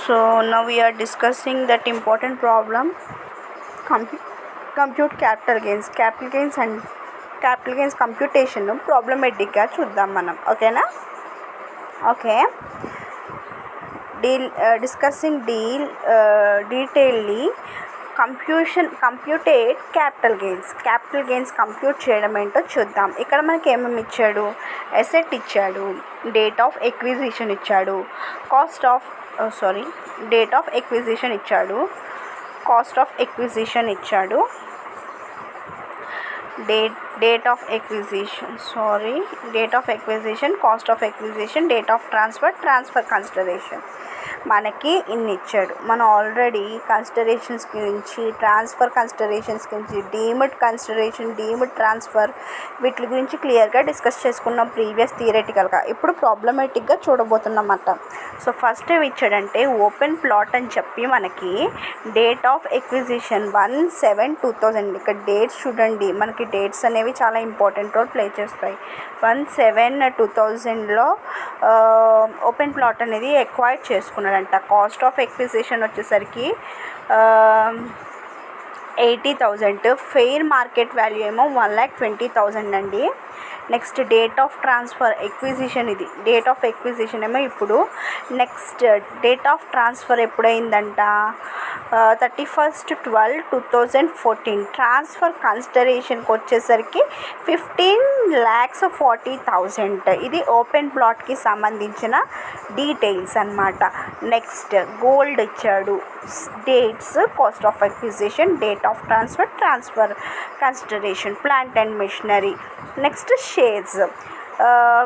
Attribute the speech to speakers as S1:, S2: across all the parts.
S1: So now we are discussing that important problem. Compute and capital gains computation problematicగా చూద్దాం మనం. ఓకేనా? Okay. Discussing detailly computate capital gains compute చేయడం ఏంటో చూద్దాం. ఇక్కడ మనకి ఏమేమి ఇచ్చాడు? అసెట్ ఇచ్చాడు, డేట్ ఆఫ్ ఎక్విజిషన్ ఇచ్చాడు, డేట్ ఆఫ్ ఎక్విజిషన్ ఇచ్చాడు, కాస్ట్ ఆఫ్ ఎక్విజిషన్ ఇచ్చాడు, date of acquisition, cost of acquisition, date of transfer consideration. మనకి ఇన్ని ఇచ్చాడు. మనం ఆల్రెడీ కన్సిడరేషన్స్ గురించి, ట్రాన్స్ఫర్ కన్సిడరేషన్స్ గురించి, డీమ్డ్ కన్సిడరేషన్, డీమ్డ్ ట్రాన్స్ఫర్ వీటి గురించి క్లియర్గా డిస్కస్ చేసుకున్నాం ప్రీవియస్ థియరటికల్గా. ఇప్పుడు ప్రాబ్లమేటిక్గా చూడబోతున్నమాట. సో ఫస్ట్ ఏమి ఇచ్చాడంటే ఓపెన్ ప్లాట్ అని చెప్పి మనకి డేట్ ఆఫ్ ఎక్విజిషన్ 1/7/2000. ఇక్కడ డేట్స్ చూడండి, మనకి డేట్స్ అనేవి చాలా ఇంపార్టెంట్ రోల్ ప్లే చేస్తాయి. 1/7/2000లో ఓపెన్ ప్లాట్ అనేది ఎక్వైర్ చేసుకున్నాడంట. కాస్ట్ ఆఫ్ ఎక్విజిషన్ వచ్చేసరికి 80,000, ఫెయిర్ మార్కెట్ వాల్యూ ఏమో 1,20,000 అండి. Next date of transfer acquisition, ఇది డేట్ ఆఫ్ ఎక్విజిషన్ ఏమో ఇప్పుడు. నెక్స్ట్ డేట్ ఆఫ్ ట్రాన్స్ఫర్ ఎప్పుడైందంట? 31/12/2014. ట్రాన్స్ఫర్ కన్సిడరేషన్కి వచ్చేసరికి 15,40,000. ఇది ఓపెన్ ప్లాట్కి సంబంధించిన డీటెయిల్స్ అన్నమాట. నెక్స్ట్ గోల్డ్ ఇచ్చాడు, dates, cost of acquisition, date of transfer consideration, plant and machinery. Next shares,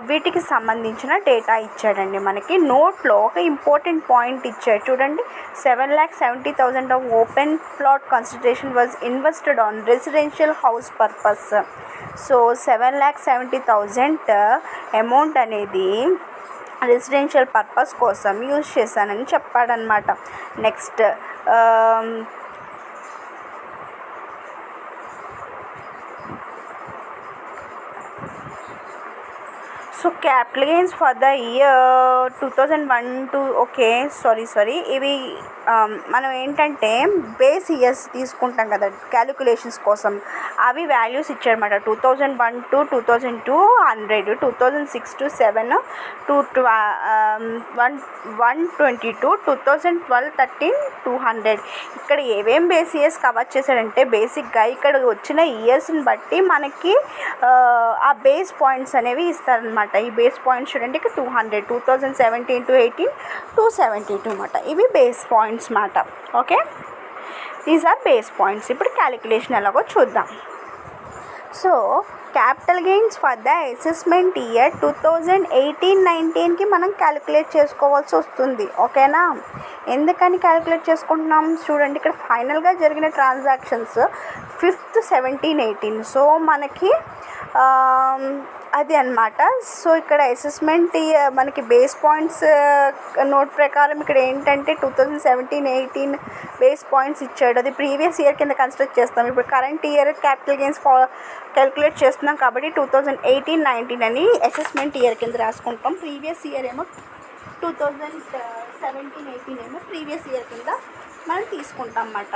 S1: వీటికి సంబంధించిన డేటా ఇచ్చాడండి. మనకి నోట్లో ఒక ఇంపార్టెంట్ పాయింట్ ఇచ్చాడు చూడండి. 7,70,000 of open plot consideration was invested on residential house purpose. So 7,70,000 amount అనేది రెసిడెన్షియల్ పర్పస్ కోసం యూజ్ చేశానని చెప్పాడనమాట. Next so capital gains for the year 2001 to ఇవి మనం ఏంటంటే బేస్ ఇయర్స్ తీసుకుంటాం కదా క్యాలిక్యులేషన్స్ కోసం, అవి వాల్యూస్ ఇచ్చారన్నమాట. 2001 to 2002 100, 2006 to 7 122, 2012 13 200. ఇక్కడ ఏమేం బేస్ ఇయర్స్ కవర్ చేశాడంటే బేసిక్గా ఇక్కడ వచ్చిన ఇయర్స్ని బట్టి మనకి ఆ బేస్ పాయింట్స్ అనేవి ఇస్తారనమాట. ఈ బేస్ పాయింట్స్ చూడండి, ఇక్కడ 200, 2017 to 18 272 అన్నమాట. ఇవి బేస్ పాయింట్స్ మాట. Okay, these are base points. ఇప్పుడు క్యాలిక్యులేషన్ ఎలాగో చూద్దాం. So capital gains for the assessment year 2018-19కి మనం క్యాలిక్యులేట్ చేసుకోవాల్సి వస్తుంది. ఓకేనా? ఎందుకని క్యాలిక్యులేట్ చేసుకుంటున్నాం చూడండి, ఇక్కడ ఫైనల్గా జరిగిన ట్రాన్సాక్షన్స్ 5th 17 18. సో మనకి అది అన్నమాట. సో ఇక్కడ అసెస్మెంట్ మనకి బేస్ పాయింట్స్ నోట్ ప్రకారం ఇక్కడ ఏంటంటే 2017-18 బేస్ పాయింట్స్ ఇచ్చాడు. అది ప్రీవియస్ ఇయర్ కింద కన్సిడర్ చేస్తాం. ఇప్పుడు current year capital gains calculate చేస్తున్నాం కాబట్టి 2018-19 అని అసెస్మెంట్ ఇయర్ కింద రాసుకుంటాం. ప్రీవియస్ ఇయర్ ఏమో 2017-18 ఏమో ప్రీవియస్ ఇయర్ కింద మనం తీసుకుంటాం అన్నమాట.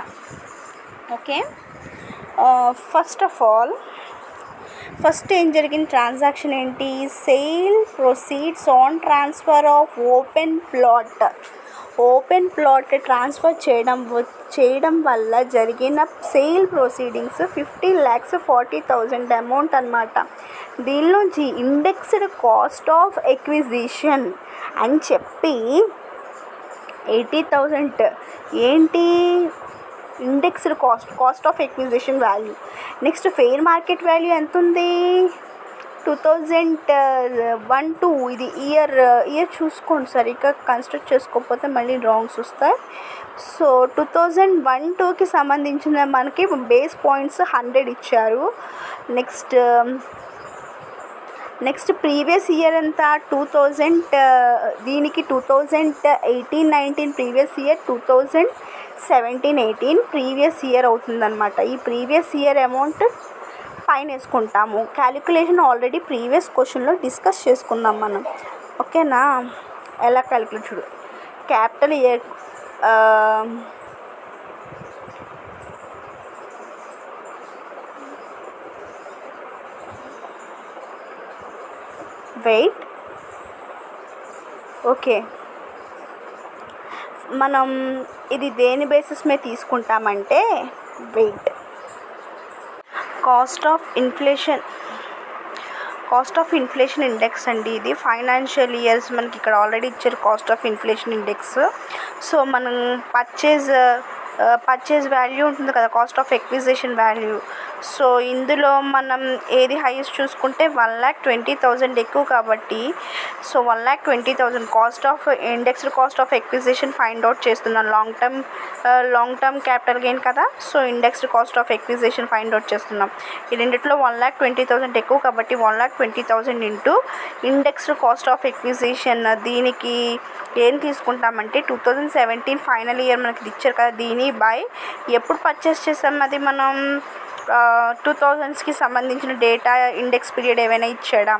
S1: ఓకే, ఫస్ట్ ఏం జరిగిన ట్రాన్సాక్షన్ ఏంటి? Sale proceeds on transfer of open plot transfer చేయడం వల్ల జరిగిన సేల్ ప్రొసీడింగ్స్ 15,40,000 అమౌంట్ అన్నమాట. దీనిలోంచి ఇండెక్స్డ్ కాస్ట్ ఆఫ్ ఎక్విజిషన్ అని చెప్పి 80,000 ఏంటి? Indexed cost of acquisition value. Next fair market value ఎంత ఉంది? 2001 to ఇది ఇయర్ చూసుకోండి, సరిగ్గా కన్స్ట్రక్ట్ చేసుకోకపోతే మళ్ళీ రాంగ్స్ వస్తాయి. సో 2001-2కి సంబంధించిన మనకి బేస్ పాయింట్స్ 100 ఇచ్చారు. నెక్స్ట్ ప్రీవియస్ ఇయర్ ఎంత? 2000, దీనికి 2018-19 ప్రీవియస్ ఇయర్, 2017-18 ప్రీవియస్ ఇయర్ అవుతుందన్నమాట. ఈ ప్రీవియస్ ఇయర్ అమౌంట్ పైన వేసుకుంటాము. క్యాలిక్యులేషన్ ఆల్రెడీ ప్రీవియస్ క్వశ్చన్లో డిస్కస్ చేసుకుందాం మనం. ఓకేనా? ఎలా క్యాలిక్యులేట్ చూడు. వెయిట్. ఓకే, మనం ఇది దేని బేసిస్ మీద తీసుకుంటామంటే wait. Cost of inflation index అండి. ఇది ఫైనాన్షియల్ ఇయర్స్ మనకి ఇక్కడ ఆల్రెడీ ఇచ్చారు cost of inflation index. So మనం పర్చేజ్ వాల్యూ ఉంటుంది కదా, cost of acquisition value. So ఇందులో మనం ఏది హైయెస్ట్ చూసుకుంటే 1,20,000 ఎక్కువ కాబట్టి, so 1,20,000 cost of indexed cost of acquisition find out చేస్తున్నాను. లాంగ్ టర్మ్ క్యాపిటల్ గెయిన్ కదా, so indexed cost of acquisition find out చేస్తున్నాం. ఈ రెండిట్లో 1,20,000 ఎక్కువ కాబట్టి 1,20,000 into indexed cost of acquisition. దీనికి ఏం తీసుకుంటామంటే 2017 ఫైనల్ ఇయర్ మనకి ఇచ్చారు కదా, దీని బై ఎప్పుడు పర్చేస్ చేసాం అది మనం 2000కి సంబంధించిన డేటా ఇండెక్స్ పీరియడ్ ఏమైనా ఇచ్చాడా,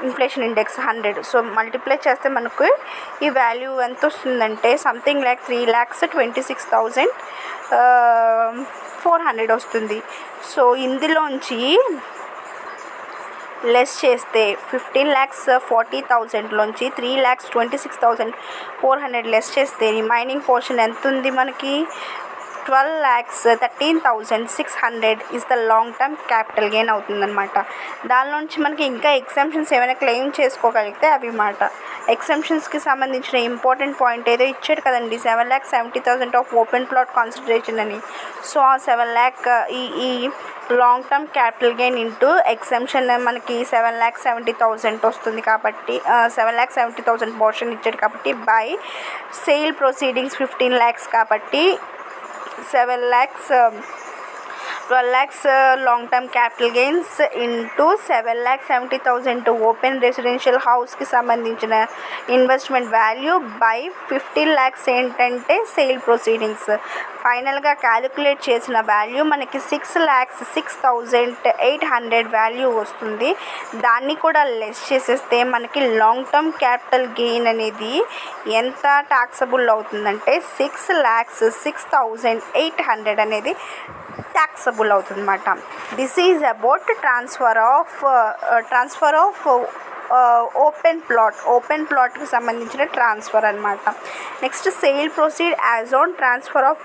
S1: ఇన్ఫ్లేషన్ ఇండెక్స్ 100. సో మల్టిప్లై చేస్తే మనకు ఈ వాల్యూ ఎంత వస్తుందంటే సంథింగ్ లైక్ 3,26,400 వస్తుంది. సో ఇందులోంచి లెస్ చేస్తే 15,40,000లోంచి 3,26,400 లెస్ చేస్తే రిమైనింగ్ పోర్షన్ ఎంత ఉంది మనకి, 12,13,600 is the long term capital gain అవుతుందన్నమాట. దానిలోంచి మనకి ఇంకా ఎగ్జామ్షన్స్ ఏమైనా క్లెయిమ్ చేసుకోగలిగితే అవి మాట. ఎగ్జామ్షన్స్కి సంబంధించిన ఇంపార్టెంట్ పాయింట్ ఏదో ఇచ్చాడు కదండి, 7,70,000 ఆఫ్ ఓపెన్ ప్లాట్ కన్సిడరేషన్ అని. సో ఆ 7 lakh ఈ long term capital gain into exemption మనకి 7,70,000 వస్తుంది కాబట్టి 7,70,000 పోర్షన్ ఇచ్చాడు కాబట్టి బై సేల్ ప్రొసీడింగ్స్ 15 lakhs కాబట్టి 7 lakhs 12 lakhs long term capital gains into 7,70,000 open residential హౌస్కి సంబంధించిన ఇన్వెస్ట్మెంట్ వాల్యూ బై 15 lakhs ఏంటంటే సేల్ ప్రొసీడింగ్స్. ఫైనల్గా క్యాలిక్యులేట్ చేసిన వాల్యూ మనకి 6,06,800 వాల్యూ వస్తుంది. దాన్ని కూడా లెస్ చేసేస్తే మనకి లాంగ్ టర్మ్ క్యాపిటల్ గెయిన్ అనేది ఎంత టాక్సబుల్ అవుతుందంటే 6,06,800 అనేది టాక్సబుల్ అవుతుందన్నమాట. This is about transfer of open ప్లాట్కి సంబంధించిన ట్రాన్స్ఫర్ అనమాట. Next sale proceed as on transfer of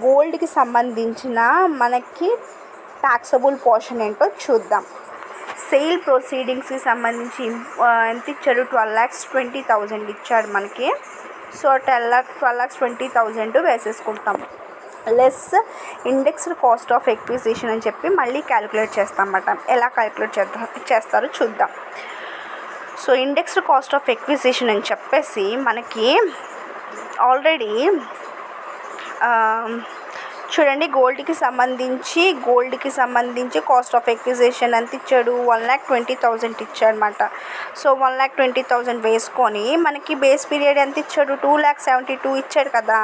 S1: గోల్డ్కి సంబంధించిన మనకి టాక్సబుల్ పోర్షన్ ఏంటో చూద్దాం. సేల్ ప్రొసీడింగ్స్కి సంబంధించి ఎంత ఇచ్చాడు, 12,20,000 ఇచ్చాడు మనకి. సో 12,20,000 వేసేసుకుంటాం. Less indexed cost of acquisition అని చెప్పి మళ్ళీ క్యాలిక్యులేట్ చేస్తాం అన్నమాట. ఎలా క్యాలిక్యులేట్ చేస్తారో చూద్దాం. So indexed cost of acquisition అని చెప్పేసి మనకి ఆల్రెడీ చూడండి, గోల్డ్కి సంబంధించి కాస్ట్ ఆఫ్ ఎక్విజిషన్ ఎంత ఇచ్చాడు, 1,20,000 ఇచ్చాడు అనమాట. సో 1,20,000 వేసుకొని మనకి బేస్ పీరియడ్ ఎంత ఇచ్చాడు, 2,72 ఇచ్చాడు కదా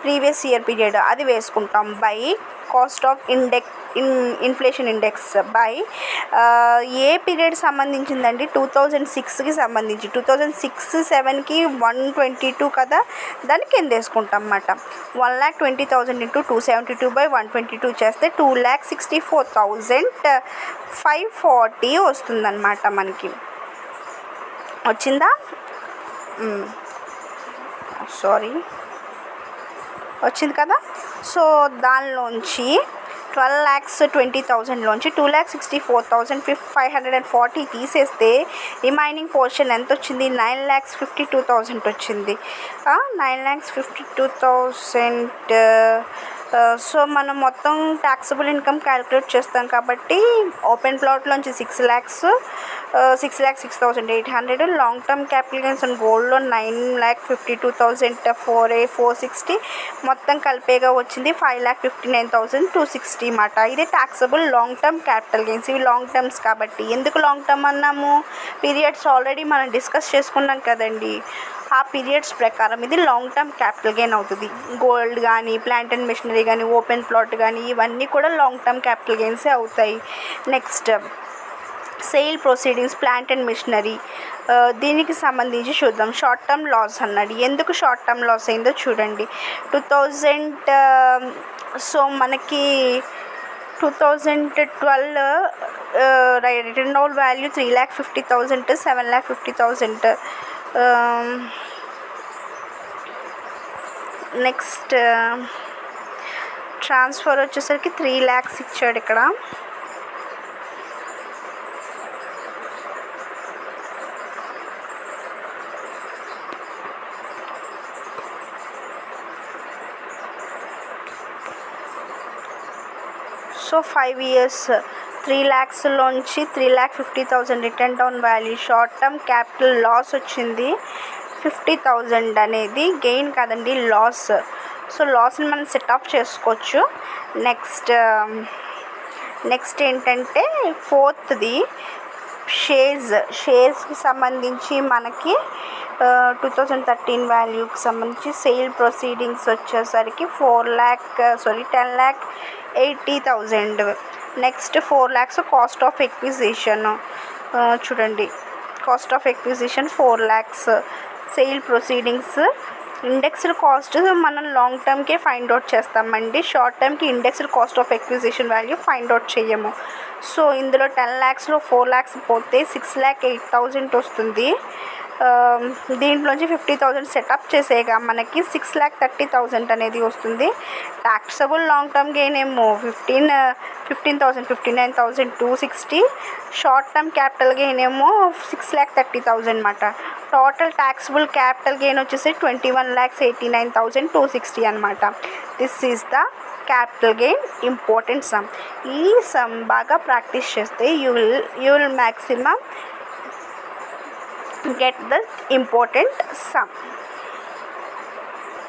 S1: ప్రీవియస్ ఇయర్ పీరియడ్, అది వేసుకుంటాం by cost of inflation index by ఏ పీరియడ్ సంబంధించిందండి, 2006కి సంబంధించి. 2006-07కి 122 కదా, దాన్ని కింద వేసుకుంటాం అన్నమాట. 1,20,000 ఇంటూ 272/122 చేస్తే 2,64,540 వస్తుందన్నమాట మనకి. వచ్చిందా, వచ్చింది కదా. సో దానిలోంచి 12,20,000లోంచి 2,64,540 తీసేస్తే రిమైనింగ్ పోర్షన్ ఎంత వచ్చింది, 9,52,000 వచ్చింది. 9,52,000. సో మనం మొత్తం ట్యాక్సబుల్ ఇన్కమ్ క్యాలిక్యులేట్ చేస్తాం కాబట్టి ఓపెన్ ప్లాట్లోంచి 6,06,800, long term capital gains and గోల్డ్లో 9,52,460, మొత్తం కలిపేగా వచ్చింది 5,59,260 మాట. ఇది taxable long term capital gains. ఇవి లాంగ్ టర్మ్స్ కాబట్టి. ఎందుకు లాంగ్ టర్మ్ అన్నాము, పీరియడ్స్ ఆల్రెడీ మనం డిస్కస్ చేసుకున్నాం కదండి, ఆ పీరియడ్స్ ప్రకారం ఇది లాంగ్ టర్మ్ క్యాపిటల్ గెయిన్ అవుతుంది. గోల్డ్ కానీ, ప్లాంట్ అండ్ మెషినరీ కానీ, ఓపెన్ ప్లాట్ కానీ, ఇవన్నీ కూడా లాంగ్ టర్మ్ క్యాపిటల్ గెయిన్సే అవుతాయి. Next sale proceedings plant and machinery దీనికి సంబంధించి చూద్దాం. షార్ట్ టర్మ్ లాస్ అన్నాడు. ఎందుకు షార్ట్ టర్మ్ లాస్ అయిందో చూడండి. 2000 సో మనకి 2012 return over value 3,50,000 to 7,50,000. Next transfer వచ్చేసరికి 3 lakhs ఇచ్చాడు ఇక్కడ. సో 5 years 3 lakhs లోంచి 3,50,000 written down value. Short term capital loss వచ్చింది 50,000 అనేది గెయిన్ కాదండి, లాస్. సో లాస్ని మనం సెట్ ఆఫ్ చేసుకోవచ్చు. నెక్స్ట్ ఏంటంటే ఫోర్త్ది షేర్స్కి సంబంధించి మనకి 2013 వాల్యూకి సంబంధించి సేల్ ప్రొసీడింగ్స్ వచ్చేసరికి 10,80,000. Next 4 lakhs cost of acquisition. చూడండి, cost of acquisition 4 lakhs. Sale proceedings indexed cost మనం లాంగ్ టర్మ్కే ఫైండ్ అవుట్ చేస్తామండి. షార్ట్ టర్మ్కి indexed cost of acquisition value find out చేయము. సో ఇందులో 10 lakhsలో 4 lakhs పోతే 6,08,000 వస్తుంది. దీంట్లోంచి 50,000 సెటప్ చేసేగా మనకి 6,30,000 అనేది వస్తుంది. టాక్సబుల్ లాంగ్ టర్మ్ గెయిన్ ఏమో 15,000 59,260. షార్ట్ టర్మ్ క్యాపిటల్ గెయిన్ ఏమో 6,30,000 అన్నమాట. టోటల్ ట్యాక్సబుల్ క్యాపిటల్ గెయిన్ వచ్చేసి 21,89,260 అన్నమాట. This is the capital gain important some. ఈ సమ్ బాగా ప్రాక్టీస్ చేస్తే you will maximum get the important sum.